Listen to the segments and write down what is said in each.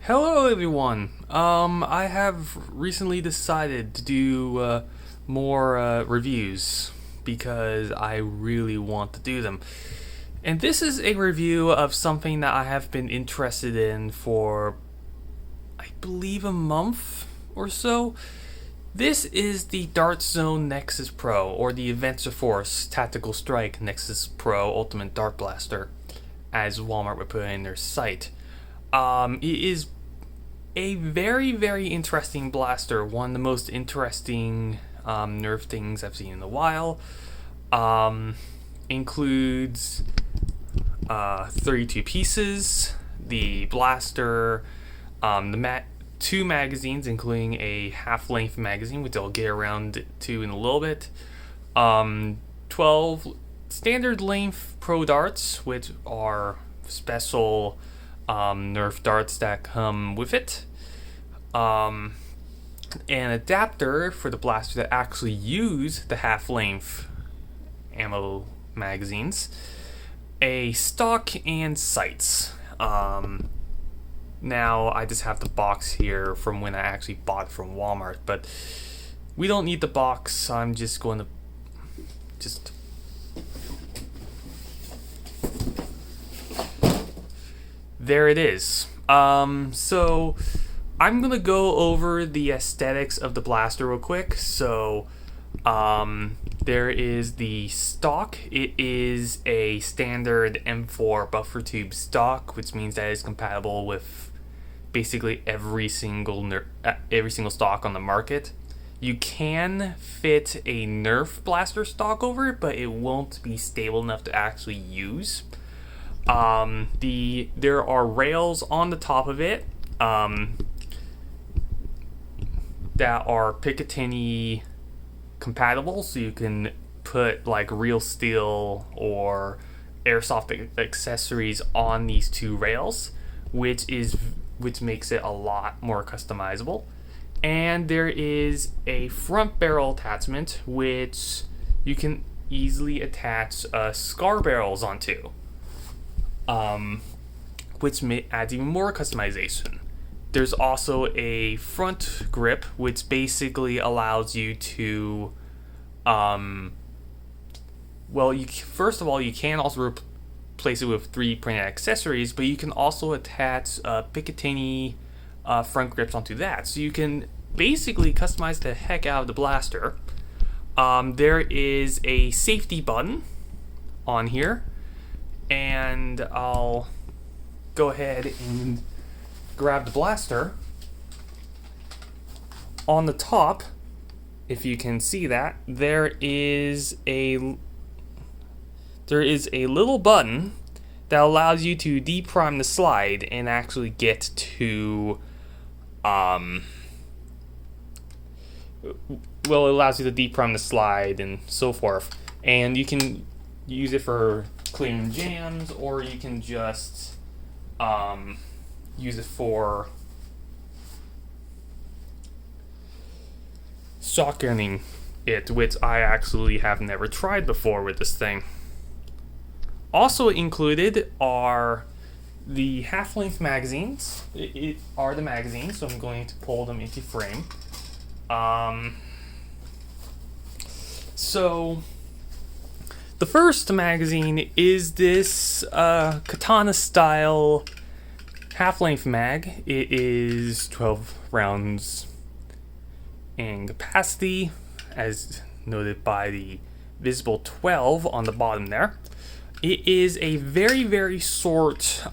Hello everyone. I have recently decided to do more reviews because I really want to do them. And this is a review of something that I have been interested in for, I believe, a month or so. This is the Dart Zone Nexus Pro, or the Adventure Force Tactical Strike Nexus Pro Ultimate Dart Blaster, as Walmart would put it in their site. It is a very, very interesting blaster. One of the most interesting Nerf things I've seen in a while. Includes 32 pieces, the blaster, two magazines, including a half-length magazine, which I'll get around to in a little bit. 12 standard length pro darts, which are special Nerf darts that come with it. An adapter for the blaster that actually use the half-length ammo magazines. A stock and sights. Now I just have the box here from when I actually bought it from Walmart, but we don't need the box. I'm just going to there it is. So I'm gonna go over the aesthetics of the blaster real quick. So there is the stock. It is a standard M4 buffer tube stock, which means that it's compatible with basically every single stock on the market. You can fit a Nerf blaster stock over it, but it won't be stable enough to actually use. There are rails on the top of it that are Picatinny compatible, so you can put like real steel or airsoft accessories on these two rails, which makes it a lot more customizable. And there is a front barrel attachment which you can easily attach scar barrels onto, which adds even more customization. There's also a front grip, which basically allows you to, first of all, you can also replace it with 3D printed accessories, but you can also attach Picatinny front grips onto that. So you can basically customize the heck out of the blaster. There is a safety button on here, and I'll go ahead and grab the blaster. On the top, if you can see that, there is a little button that allows you to deprime the slide and actually get to it allows you to deprime the slide and so forth, and you can use it for clearing jams, or you can just use it for shotgunning it, which I actually have never tried before with this thing. Also included are the half-length magazines. Are the magazines, so I'm going to pull them into frame. So the first magazine is this katana style half-length mag. It is 12 rounds in capacity, as noted by the visible 12 on the bottom there. It is a very, very short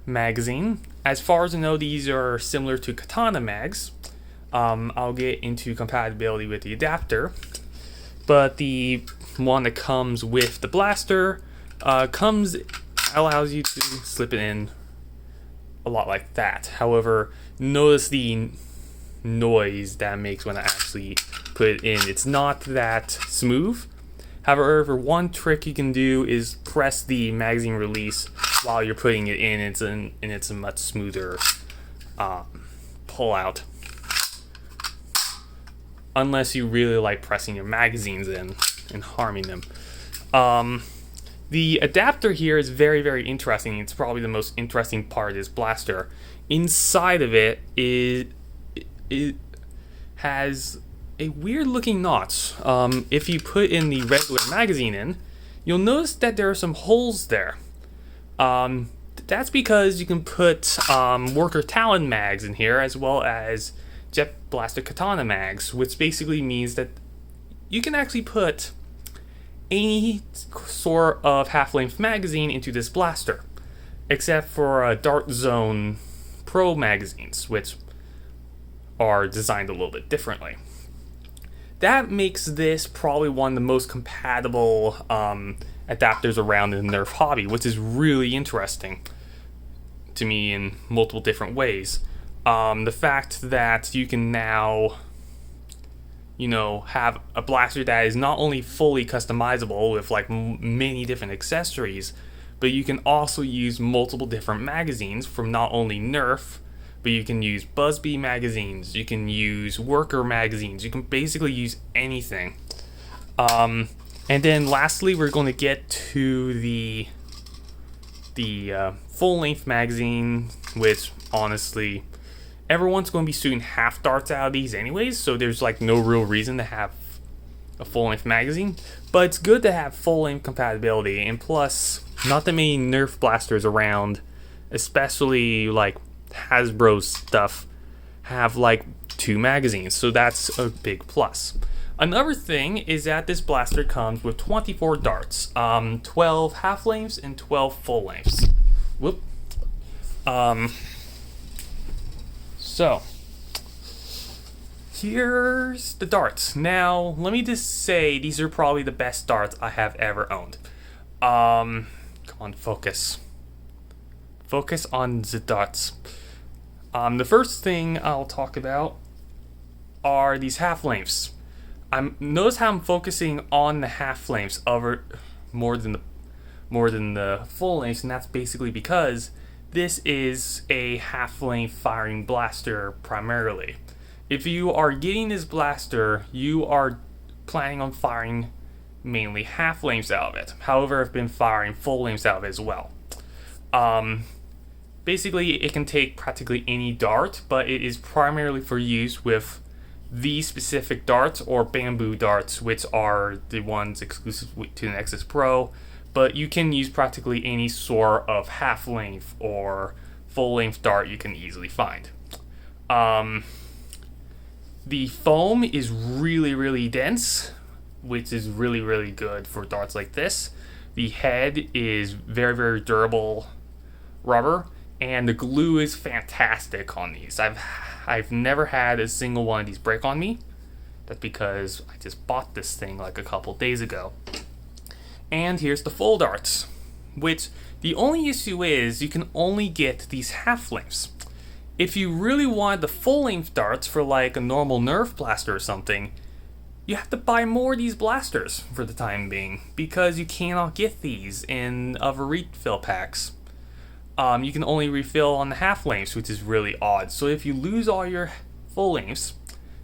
magazine. As far as I know, these are similar to katana mags. I'll get into compatibility with the adapter, but the one that comes with the blaster allows you to slip it in a lot like that. However, notice the noise that it makes when I actually put it in. It's not that smooth. However, one trick you can do is press the magazine release while you're putting it in. It's a much smoother pull out, unless you really like pressing your magazines in and harming them. The adapter here is very, very interesting. It's probably the most interesting part of this blaster. Inside of it has a weird looking notch. If you put in the regular magazine in, you'll notice that there are some holes there. That's because you can put Worker Talon mags in here, as well as Jet Blaster Katana mags, which basically means that you can actually put any sort of half-length magazine into this blaster, except for Dart Zone Pro magazines, which are designed a little bit differently. That makes this probably one of the most compatible adapters around in the Nerf hobby, which is really interesting to me in multiple different ways. The fact that you can now, have a blaster that is not only fully customizable with like many different accessories, but you can also use multiple different magazines from not only Nerf, but you can use Buzzbee magazines, you can use Worker magazines, you can basically use anything. And then lastly, we're going to get to the full-length magazine, which honestly, everyone's going to be shooting half darts out of these anyways, so there's like no real reason to have a full-length magazine. But it's good to have full-length compatibility, and plus, not that many Nerf blasters around, especially like Hasbro stuff, have like 2 magazines, so that's a big plus. Another thing is that this blaster comes with 24 darts, 12 half lengths and 12 full lengths. Whoop. So here's the darts. Now let me just say these are probably the best darts I have ever owned. Come on, focus. Focus on the darts. The first thing I'll talk about are these half lengths. Notice how I'm focusing on the half lengths over more than the full lengths, and that's basically because this is a half length firing blaster primarily. If you are getting this blaster, you are planning on firing mainly half lengths out of it. However, I've been firing full lengths out of it as well. Basically, it can take practically any dart, but it is primarily for use with these specific darts or bamboo darts, which are the ones exclusive to the Nexus Pro. But you can use practically any sort of half-length or full-length dart you can easily find. The foam is really, really dense, which is really, really good for darts like this. The head is very, very durable rubber, and the glue is fantastic on these. I've never had a single one of these break on me. That's because I just bought this thing like a couple days ago. And here's the full darts, which the only issue is you can only get these half lengths. If you really want the full length darts for like a normal Nerf blaster or something, you have to buy more of these blasters for the time being, because you cannot get these in other refill packs. You can only refill on the half lengths, which is really odd. So if you lose all your full lengths,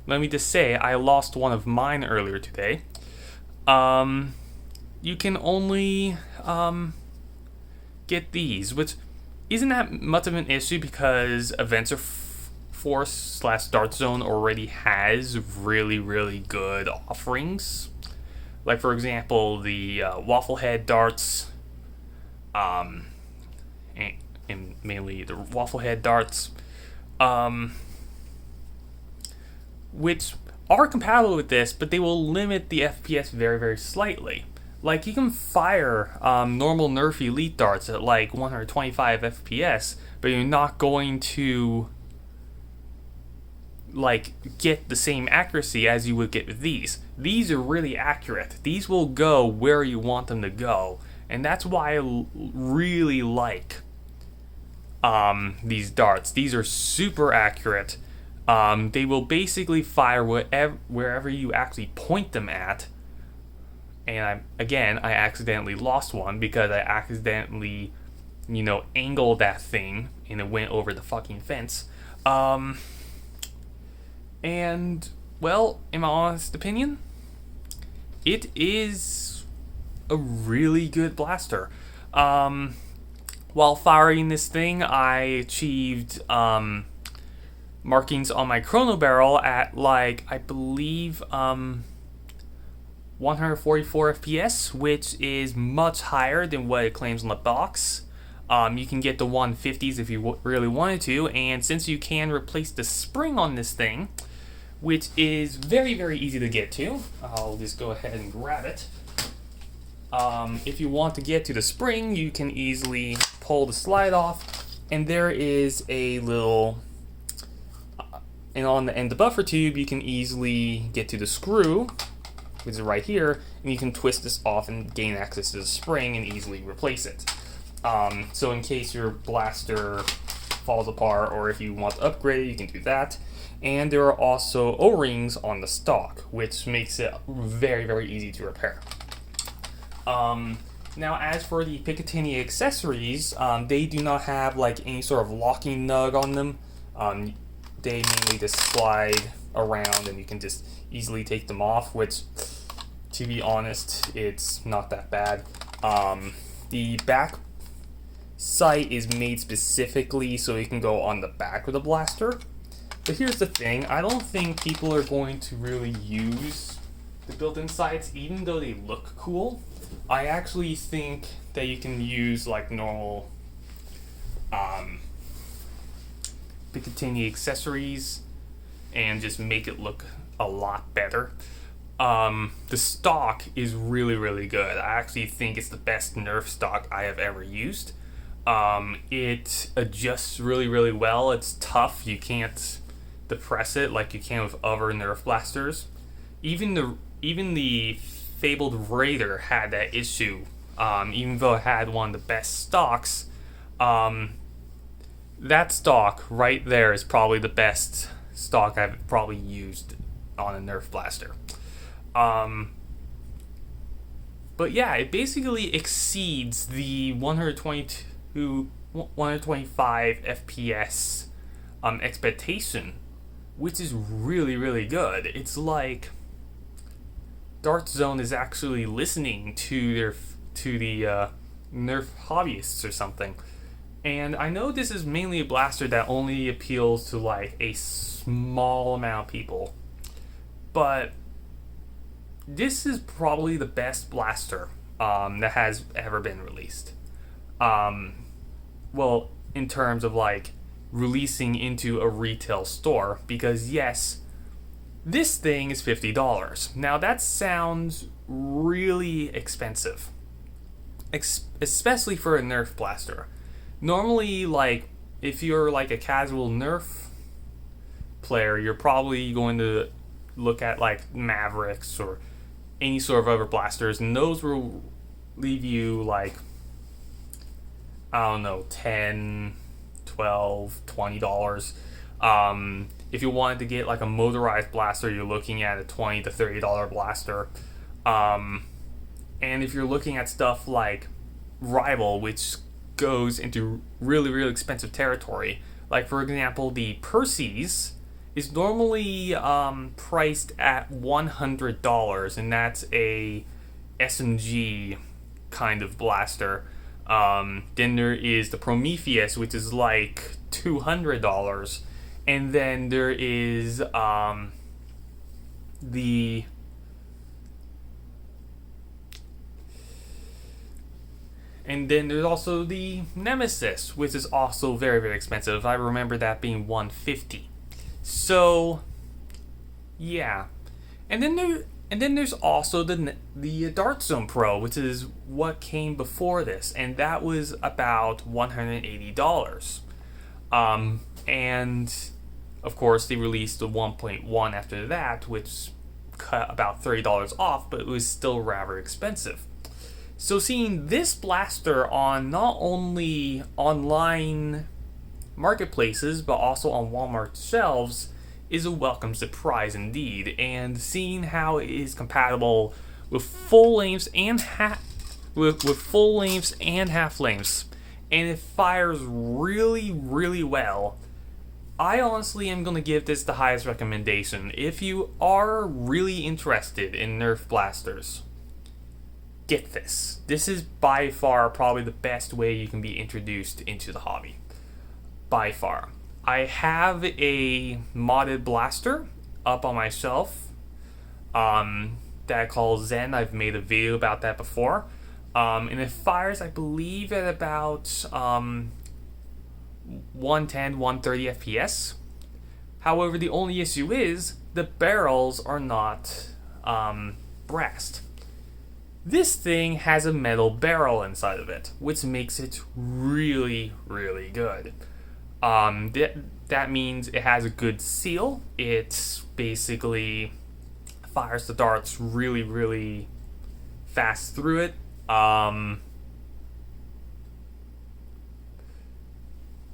let me just say I lost one of mine earlier today. You can only get these, which isn't that much of an issue because Adventure Force / Dart Zone already has really, really good offerings. Like, for example, the waffle head darts, and mainly the waffle head darts, which are compatible with this, but they will limit the FPS very, very slightly. Like, you can fire normal Nerf Elite darts at like 125 FPS, but you're not going to like get the same accuracy as you would get with these. These are really accurate. These will go where you want them to go, and that's why I really like these darts. These are super accurate. They will basically fire wherever you actually point them at. And I accidentally lost one because I accidentally, angled that thing and it went over the fucking fence. And, well, in my honest opinion, it is a really good blaster. While firing this thing, I achieved markings on my chrono barrel at like I believe 144 FPS, which is much higher than what it claims on the box. You can get the 150s if you really wanted to, and since you can replace the spring on this thing, which is very, very easy to get to, I'll just go ahead and grab it. If you want to get to the spring, you can easily pull the slide off, and there is a little, and on the end of the buffer tube, you can easily get to the screw, which is right here, and you can twist this off and gain access to the spring and easily replace it. So in case your blaster falls apart, or if you want to upgrade it, you can do that. And there are also O-rings on the stock, which makes it very, very easy to repair. Now, as for the Picatinny accessories, they do not have like any sort of locking nug on them. They mainly just slide around, and you can just easily take them off, which, to be honest, it's not that bad. The back sight is made specifically so it can go on the back of the blaster. But here's the thing, I don't think people are going to really use the built-in sights, even though they look cool. I actually think that you can use like normal Picatinny accessories and just make it look a lot better. The stock is really, really good. I actually think it's the best Nerf stock I have ever used. It adjusts really, really well. It's tough. You can't depress it like you can with other Nerf blasters. Even the fabled Raider had that issue. Even though it had one of the best stocks, that stock right there is probably the best stock I've probably used on a Nerf blaster. But yeah, it basically exceeds the 125 FPS expectation, which is really, really good. It's like Dart Zone is actually listening to the Nerf hobbyists or something. And I know this is mainly a blaster that only appeals to like a small amount of people, but this is probably the best blaster that has ever been released. Well, in terms of like releasing into a retail store, because yes, this thing is $50. Now that sounds really expensive, especially for a Nerf blaster. Normally, like, if you're like a casual Nerf player, you're probably going to look at like Mavericks or any sort of other blasters, and those will leave you like, I don't know, $10, $12, $20. If you wanted to get like a motorized blaster, you're looking at a $20 to $30 blaster. And if you're looking at stuff like Rival, which goes into really, really expensive territory, like for example, the Percy's is normally priced at $100, and that's a SMG kind of blaster. Then there is the Prometheus, which is like $200, and then there is and then there's also the Nemesis, which is also very, very expensive. I remember that being $150. So, yeah. And then there's also the Dart Zone Pro, which is what came before this, and that was about $180. And of course they released the 1.1 after that, which cut about $30 off, but it was still rather expensive. So seeing this blaster on not only online marketplaces but also on Walmart shelves is a welcome surprise indeed. And seeing how it is compatible with full lengths and with full lengths and half lengths, and it fires really, really well, I honestly am going to give this the highest recommendation. If you are really interested in Nerf blasters, get this. This is by far probably the best way you can be introduced into the hobby. By far. I have a modded blaster up on my shelf that I call Zen. I've made a video about that before. And it fires, I believe, at about 110, 130 FPS. However, the only issue is the barrels are not brassed. This thing has a metal barrel inside of it, which makes it really, really good. That means it has a good seal. It basically fires the darts really, really fast through it.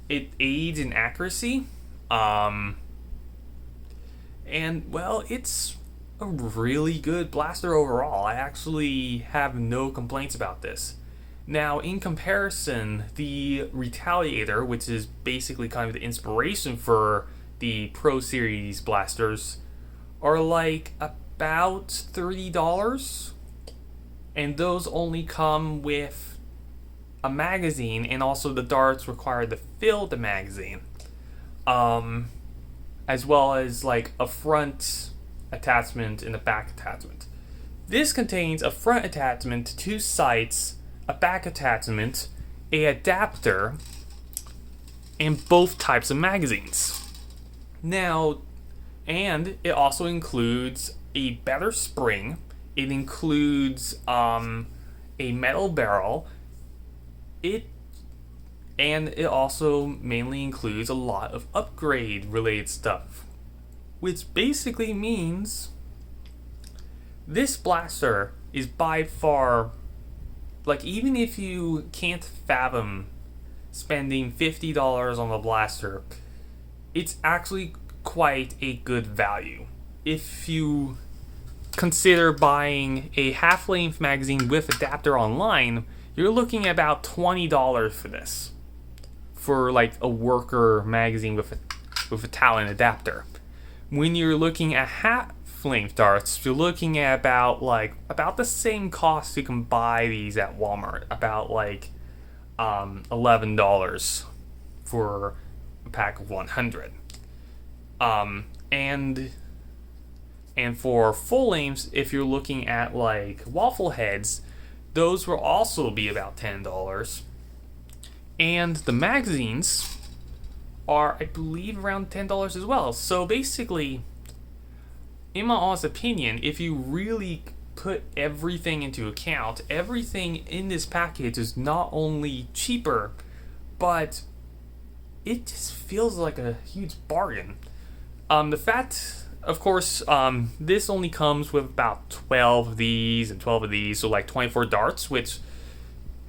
It aids in accuracy. And, well, it's a really good blaster overall. I actually have no complaints about this. Now, in comparison, the Retaliator, which is basically kind of the inspiration for the Pro Series blasters, are like about $30. And those only come with a magazine, and also the darts require to fill the magazine. As well as like a front attachment and a back attachment. This contains a front attachment, 2 sights, a back attachment, a adapter, and both types of magazines. Now, and it also includes a better spring. It includes a metal barrel. It also mainly includes a lot of upgrade related stuff, which basically means this blaster is by far, like, even if you can't fathom spending $50 on the blaster, it's actually quite a good value. If you consider buying a half-length magazine with adapter online, you're looking at about $20 for this, for like a worker magazine with a Talon adapter. When you're looking at half-length darts, you're looking at about the same cost you can buy these at Walmart, about like $11 for a pack of 100. And for full lengths, if you're looking at like waffle heads, those will also be about $10. And the magazines are, I believe, around $10 as well. So basically, in my honest opinion, if you really put everything into account, everything in this package is not only cheaper, but it just feels like a huge bargain. The fact, of course, this only comes with about 12 of these and 12 of these, so like 24 darts, which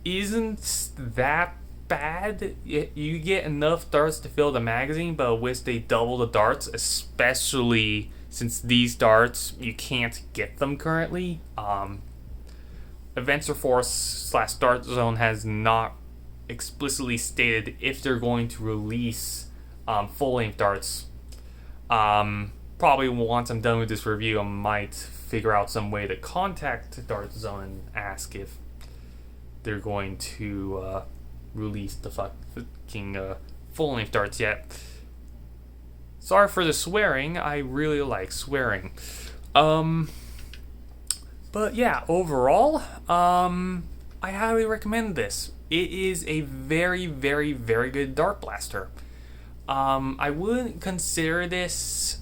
isn't that bad. You get enough darts to fill the magazine, but I wish they double the darts, especially since these darts, you can't get them currently. Adventure Force / Dart Zone has not explicitly stated if they're going to release full-length darts. Probably once I'm done with this review, I might figure out some way to contact Dart Zone and ask if they're going to release the fucking full-length darts yet. Sorry for the swearing, I really like swearing. But yeah, overall, I highly recommend this. It is a very, very, very good dart blaster. I wouldn't consider this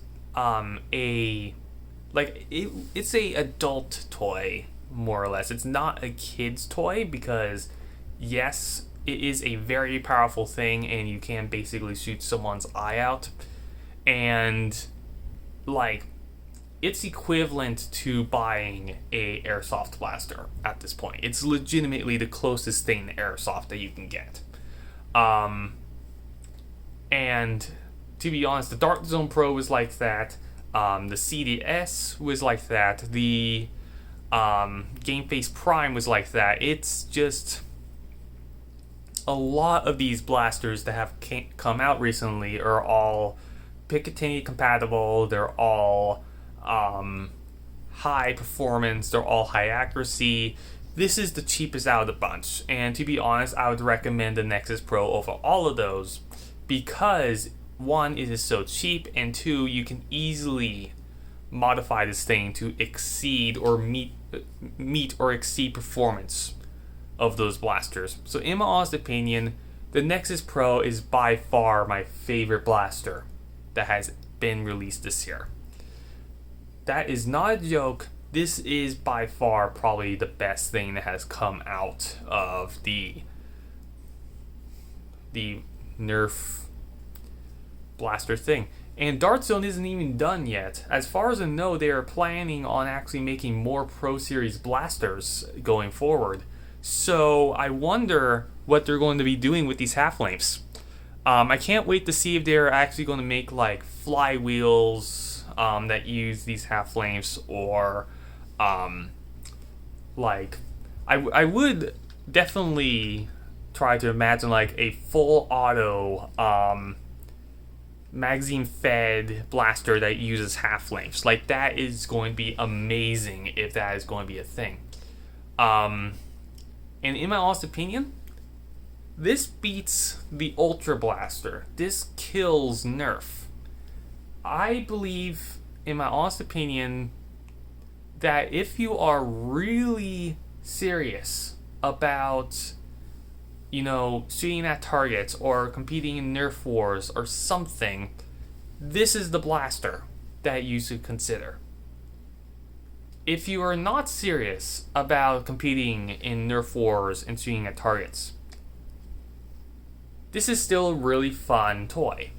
it's a adult toy, more or less. It's not a kid's toy because, yes, it is a very powerful thing and you can basically shoot someone's eye out. And, like, it's equivalent to buying a airsoft blaster at this point. It's legitimately the closest thing to airsoft that you can get. And to be honest, the Dart Zone Pro was like that. The CDS was like that. The Game Face Prime was like that. It's just a lot of these blasters that have come out recently are all Picatinny compatible. They're all high performance. They're all high accuracy. This is the cheapest out of the bunch, and to be honest, I would recommend the Nexus Pro over all of those because one, it is so cheap, and two, you can easily modify this thing to exceed or meet or exceed performance of those blasters. So in my honest opinion, the Nexus Pro is by far my favorite blaster that has been released this year. That is not a joke. This is by far probably the best thing that has come out of the Nerf blaster thing. And Dart Zone isn't even done yet. As far as I know, they are planning on actually making more Pro Series blasters going forward. So I wonder what they're going to be doing with these half-lengths. I can't wait to see if they're actually going to make like flywheels that use these half-lengths, or like I would definitely try to imagine like a full auto magazine fed blaster that uses half lengths. Like, that is going to be amazing if that is going to be a thing. And in my honest opinion, this beats the Ultra Blaster. This kills Nerf. I believe, in my honest opinion, that if you are really serious about, shooting at targets or competing in Nerf wars or something, this is the blaster that you should consider. If you are not serious about competing in Nerf wars and shooting at targets, this is still a really fun toy.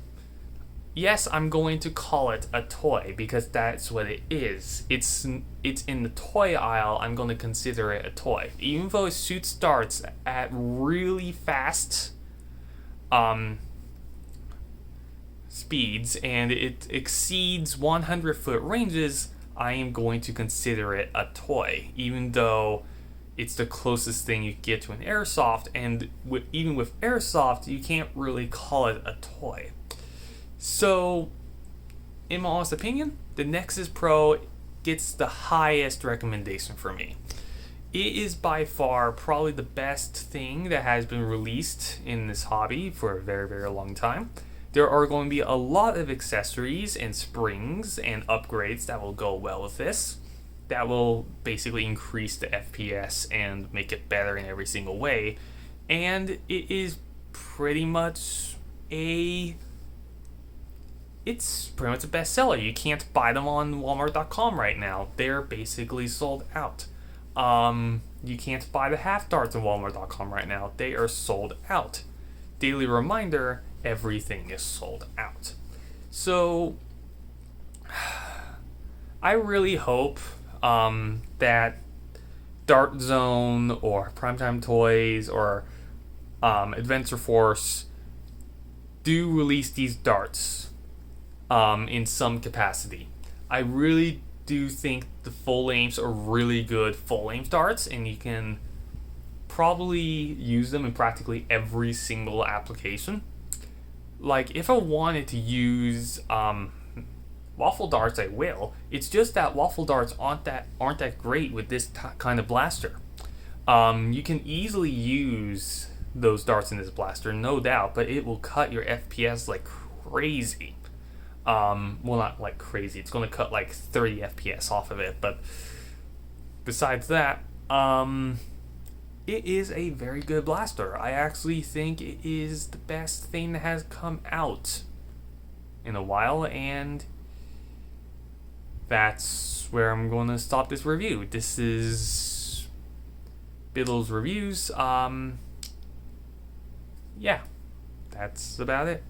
Yes, I'm going to call it a toy because that's what it is. It's in the toy aisle. I'm going to consider it a toy, even though it shoots darts at really fast speeds and it exceeds 100-foot ranges. I am going to consider it a toy, even though it's the closest thing you get to an airsoft, and even with airsoft, you can't really call it a toy. So, in my honest opinion, the Nexus Pro gets the highest recommendation for me. It is by far probably the best thing that has been released in this hobby for a very, very long time. There are going to be a lot of accessories and springs and upgrades that will go well with this, that will basically increase the FPS and make it better in every single way. And it is pretty much it's pretty much a bestseller. You can't buy them on Walmart.com right now. They're basically sold out. You can't buy the half darts on Walmart.com right now. They are sold out. Daily reminder, everything is sold out. So, I really hope that Dart Zone or Primetime Toys or Adventure Force do release these darts in some capacity. I really do think the full lengths are really good full length darts, and you can probably use them in practically every single application. Like, if I wanted to use waffle darts, I will. It's just that waffle darts aren't that great with this kind of blaster. You can easily use those darts in this blaster, no doubt, but it will cut your FPS like crazy. Well, not like crazy. It's going to cut like 30 FPS off of it, but besides that, it is a very good blaster. I actually think it is the best thing that has come out in a while, and that's where I'm going to stop this review. This is Bitl's reviews. Yeah, that's about it.